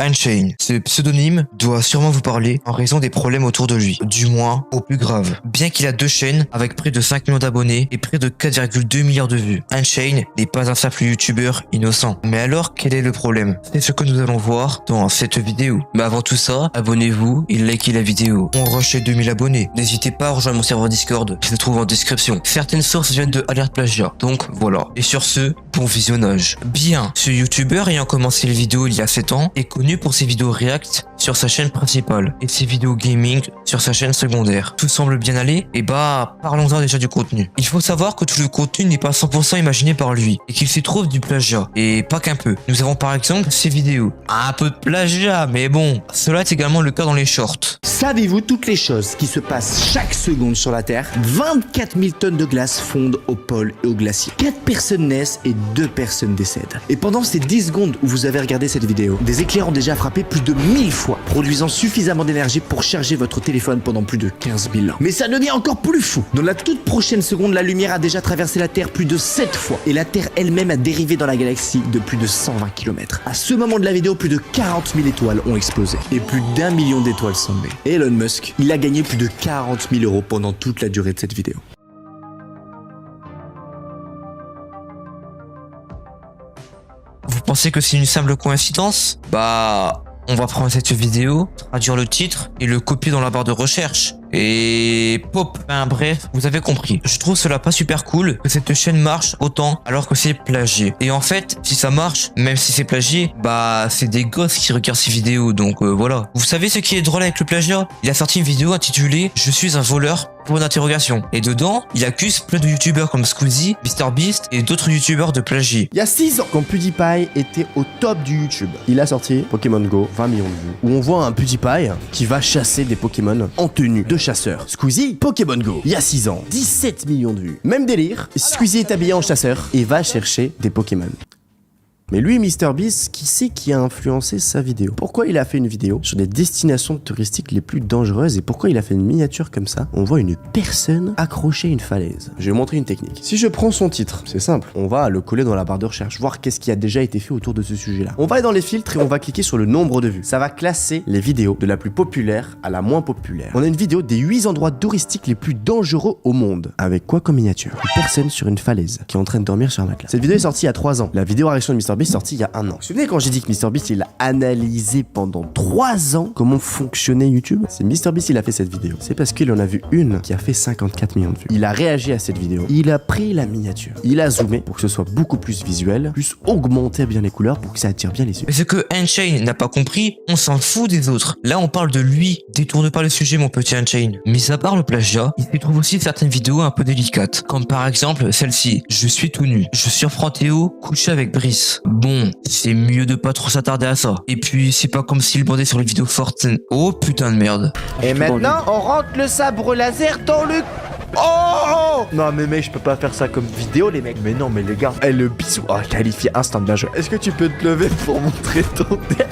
Unchained. Ce pseudonyme doit sûrement vous parler en raison des problèmes autour de lui, du moins au plus grave. Bien qu'il a 2 chaînes avec près de 5 millions d'abonnés et près de 4,2 milliards de vues, Unchained n'est pas un simple youtubeur innocent. Mais alors, quel est le problème? C'est ce que nous allons voir dans cette vidéo. Mais avant tout ça, abonnez-vous et likez la vidéo. On rush les 2000 abonnés. N'hésitez pas à rejoindre mon serveur Discord qui se trouve en description. Certaines sources viennent de Alert Plagiat, donc voilà. Et sur ce, bon visionnage. Bien, ce youtubeur ayant commencé les vidéos il y a 7 ans est connu pour ses vidéos react sur sa chaîne principale et ses vidéos gaming sur sa chaîne secondaire. Tout semble bien aller, et bah parlons-en déjà du contenu. Il faut savoir que tout le contenu n'est pas 100% imaginé par lui et qu'il s'y trouve du plagiat, et pas qu'un peu. Nous avons par exemple ses vidéos. Un peu de plagiat, mais bon, cela est également le cas dans les shorts. Savez-vous toutes les choses qui se passent chaque seconde sur la Terre? 24 000 tonnes de glace fondent au pôle et au glacier. 4 personnes naissent et 2 personnes décèdent. Et pendant ces 10 secondes où vous avez regardé cette vidéo, des éclairs ont déjà frappé plus de 1000 fois, produisant suffisamment d'énergie pour charger votre téléphone pendant plus de 15 000 ans. Mais ça devient encore plus fou. Dans la toute prochaine seconde, la lumière a déjà traversé la Terre plus de 7 fois et la Terre elle-même a dérivé dans la galaxie de plus de 120 km. À ce moment de la vidéo, plus de 40 000 étoiles ont explosé et plus d'1 million d'étoiles sont nées. Elon Musk, il a gagné plus de 40 000 € pendant toute la durée de cette vidéo. Vous pensez que c'est une simple coïncidence? Bah, on va prendre cette vidéo, traduire le titre et le copier dans la barre de recherche. Et pop, enfin bref, vous avez compris. Je trouve cela pas super cool que cette chaîne marche autant alors que c'est plagié. Et en fait, si ça marche, même si c'est plagié, bah c'est des gosses qui regardent ces vidéos, donc voilà. Vous savez ce qui est drôle avec le plagiat? Il a sorti une vidéo intitulée "Je suis un voleur" pour une interrogation. Et dedans, il accuse plein de youtubeurs comme Squeezie, MrBeast et d'autres youtubeurs de plagier. Il y a 6 ans, quand PewDiePie était au top du YouTube, il a sorti Pokémon Go, 20 millions de vues, où on voit un PewDiePie qui va chasser des Pokémon en tenue de chasseur. Squeezie, Pokémon Go, il y a 6 ans, 17 millions de vues. Même délire, Squeezie est habillé en chasseur et va chercher des Pokémon. Mais lui, MrBeast, qui c'est qui a influencé sa vidéo? Pourquoi il a fait une vidéo sur les destinations touristiques les plus dangereuses et pourquoi il a fait une miniature comme ça? On voit une personne accrocher une falaise. Je vais vous montrer une technique. Si je prends son titre, c'est simple, on va le coller dans la barre de recherche, voir qu'est-ce qui a déjà été fait autour de ce sujet-là. On va aller dans les filtres et on va cliquer sur le nombre de vues. Ça va classer les vidéos de la plus populaire à la moins populaire. On a une vidéo des 8 endroits touristiques les plus dangereux au monde. Avec quoi comme miniature? Une personne sur une falaise qui est en train de dormir sur un matelas. Cette vidéo est sortie il y a 3 ans. La vidéo réaction de MrBeast sortie il y a 1 an. Vous vous souvenez quand j'ai dit que MrBeast il a analysé pendant 3 ans comment fonctionnait YouTube? C'est MrBeast il a fait cette vidéo. C'est parce qu'il en a vu une qui a fait 54 millions de vues. Il a réagi à cette vidéo. Il a pris la miniature. Il a zoomé pour que ce soit beaucoup plus visuel, plus augmenter bien les couleurs pour que ça attire bien les yeux. Mais ce que Unchained n'a pas compris, on s'en fout des autres. Là, on parle de lui. Détourne pas le sujet, mon petit Unchained. Mais à part le plagiat, il se trouve aussi certaines vidéos un peu délicates. Comme par exemple celle-ci. Je suis tout nu. Je surprends Théo couché avec Brice. Bon, c'est mieux de pas trop s'attarder à ça. Et puis, c'est pas comme s'il bandait sur les vidéos Fortnite. Oh putain de merde. Et maintenant, on rentre le sabre laser dans le... Oh! Non mais mec, je peux pas faire ça comme vidéo les mecs. Mais non mais les gars, le bisou. Oh, qualifié instant, bien joué. Est-ce que tu peux te lever pour montrer ton derrière?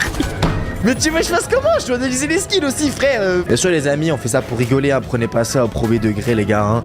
Mais tu veux que je fasse comment? Je dois analyser les skills aussi frère. Bien sûr les amis, on fait ça pour rigoler, hein. Prenez pas ça au premier degré les gars, hein.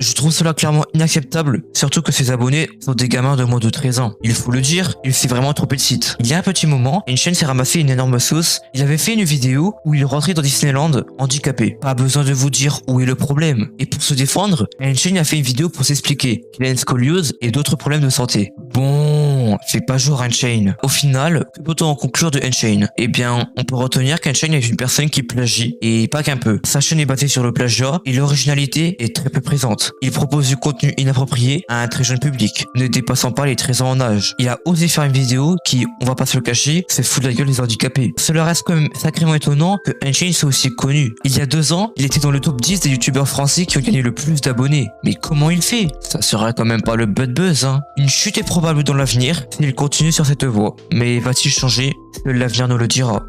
Je trouve cela clairement inacceptable, surtout que ses abonnés sont des gamins de moins de 13 ans. Il faut le dire, il s'est vraiment trompé de site. Il y a un petit moment, une chaîne s'est ramassé une énorme sauce. Il avait fait une vidéo où il rentrait dans Disneyland handicapé. Pas besoin de vous dire où est le problème. Et pour se défendre, une chaîne a fait une vidéo pour s'expliquer qu'il a une scoliose et d'autres problèmes de santé. Bon, fais pas jour Unchained. Au final, que peut-on en conclure de Unchained? Eh bien, on peut retenir qu'Unchained est une personne qui plagie, et pas qu'un peu. Sa chaîne est basée sur le plagiat et l'originalité est très peu présente. Il propose du contenu inapproprié à un très jeune public, ne dépassant pas les 13 ans en âge. Il a osé faire une vidéo qui, on va pas se le cacher, se fout de la gueule des handicapés. Cela reste quand même sacrément étonnant que Unchained soit aussi connu. Il y a 2 ans, il était dans le top 10 des youtubeurs français qui ont gagné le plus d'abonnés. Mais comment il fait? Ça serait quand même pas le buzz, hein. Une chute est probable dans l'avenir s'il continue sur cette voie. Mais va-t-il changer? Seul l'avenir nous le dira.